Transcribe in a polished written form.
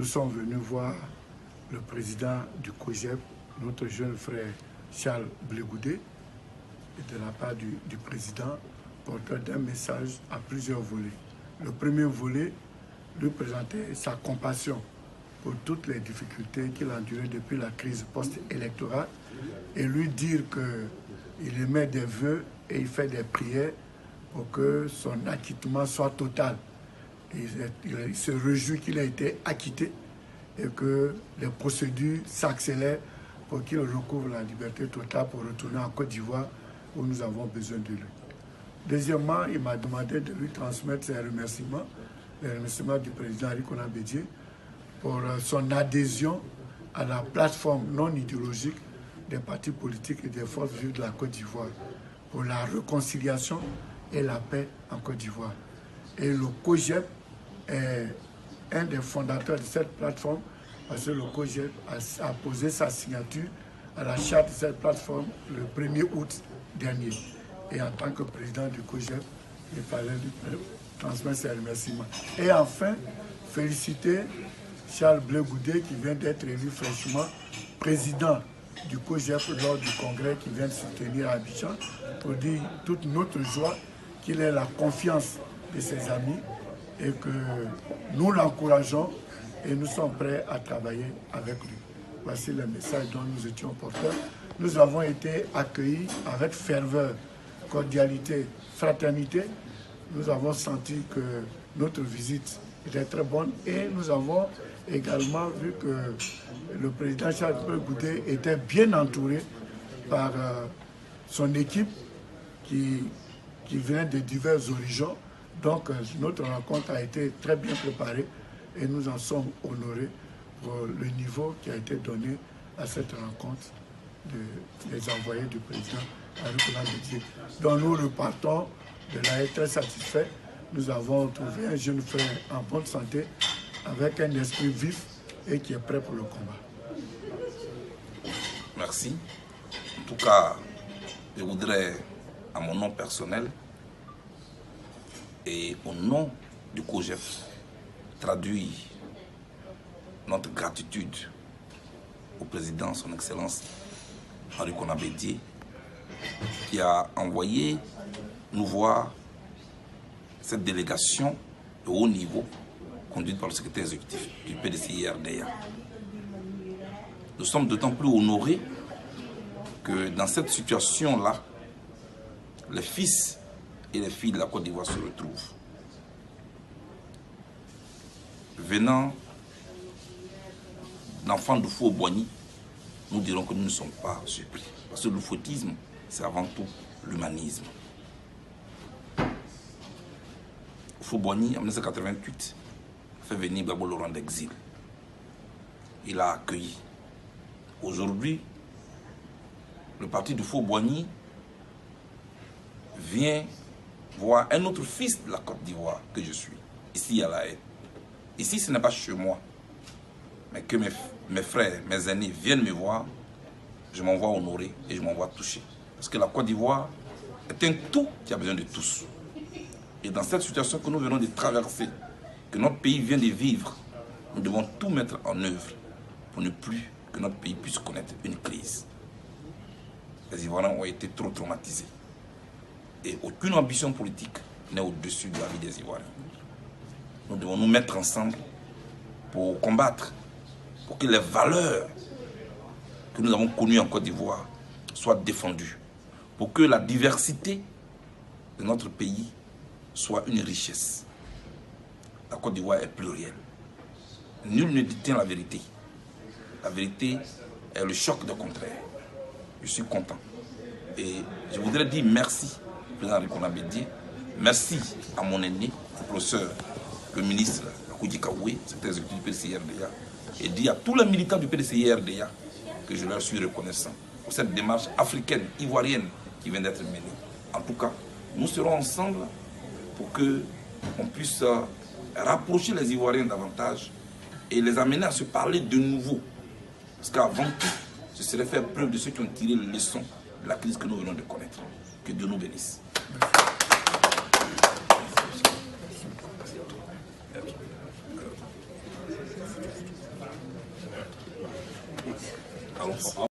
nous sommes venus voir le président du COJEP, notre jeune frère Charles Blé Goudé, et de la part du président, porteur d'un message à plusieurs volets. Le premier volet, lui présenter sa compassion pour toutes les difficultés qu'il a endurées depuis la crise post-électorale et lui dire qu'il émet des vœux et il fait des prières pour que son acquittement soit total. Il se réjouit qu'il ait été acquitté et que les procédures s'accélèrent pour qu'il recouvre la liberté totale pour retourner en Côte d'Ivoire où nous avons besoin de lui. Deuxièmement, il m'a demandé de lui transmettre ses remerciements, les remerciements du président Henri Konan Bédié pour son adhésion à la plateforme non idéologique des partis politiques et des forces vives de la Côte d'Ivoire pour la réconciliation et la paix en Côte d'Ivoire. Et le COJEP est un des fondateurs de cette plateforme parce que le COJEP a posé sa signature à la charte de cette plateforme le 1er août dernier. Et en tant que président du COJEP, il fallait lui transmettre ses remerciements. Et enfin, féliciter Charles Blé Goudé qui vient d'être élu fraîchement président du COJEP lors du congrès qui vient de se tenir à Abidjan pour dire toute notre joie qu'il ait la confiance de ses amis et que nous l'encourageons et nous sommes prêts à travailler avec lui. Voici le message dont nous étions porteurs. Nous avons été accueillis avec ferveur, cordialité, fraternité. Nous avons senti que notre visite était très bonne et nous avons également vu que le président Charles Blé Goudé était bien entouré par son équipe qui vient de divers horizons. Donc notre rencontre a été très bien préparée et nous en sommes honorés pour le niveau qui a été donné à cette rencontre des envoyés du président Henri Konan Bédié. Donc nous repartons de là très satisfaits. Nous avons trouvé un jeune frère en bonne santé avec un esprit vif et qui est prêt pour le combat. Merci. En tout cas, je voudrais, à mon nom personnel et au nom du COJEP, traduire notre gratitude au président, son Excellence Henri Konan Bédié, qui a envoyé nous voir cette délégation de haut niveau conduite par le secrétaire exécutif du PDCI-RDA. Nous sommes d'autant plus honorés que dans cette situation-là, les fils et les filles de la Côte d'Ivoire se retrouvent. Venant d'enfants de Faux-Boigny, nous dirons que nous ne sommes pas surpris. Parce que le fautisme, c'est avant tout l'humanisme. Faux-Boigny, en 1988, a fait venir Gbagbo Laurent d'exil. Il a accueilli. Aujourd'hui, le parti de Faux-Boigny vient voir un autre fils de la Côte d'Ivoire que je suis, ici à La Haye. Ici, ce n'est pas chez moi, mais que mes frères, mes aînés viennent me voir, je m'en vois honoré et je m'en vois touché. Parce que la Côte d'Ivoire est un tout qui a besoin de tous. Et dans cette situation que nous venons de traverser, que notre pays vient de vivre, nous devons tout mettre en œuvre pour ne plus que notre pays puisse connaître une crise. Les Ivoiriens ont été trop traumatisés. Et aucune ambition politique n'est au-dessus de la vie des Ivoiriens. Nous devons nous mettre ensemble pour combattre, pour que les valeurs que nous avons connues en Côte d'Ivoire soient défendues, pour que la diversité de notre pays soit une richesse. La Côte d'Ivoire est plurielle. Nul ne détient la vérité. La vérité est le choc de contraire. Je suis content. Et je voudrais dire merci au président Henri Konan Bédié, merci à mon aîné, le professeur, le ministre Koudji Kaoué, secrétaire exécutif du PDCI-RDA, et dire à tous les militants du PDCI-RDA que je leur suis reconnaissant pour cette démarche africaine, ivoirienne qui vient d'être menée. En tout cas, nous serons ensemble pour qu'on puisse rapprocher les Ivoiriens davantage et les amener à se parler de nouveau. Parce qu'avant tout, ce serait faire preuve de ceux qui ont tiré les leçons de la crise que nous venons de connaître. Que Dieu nous bénisse. Allons.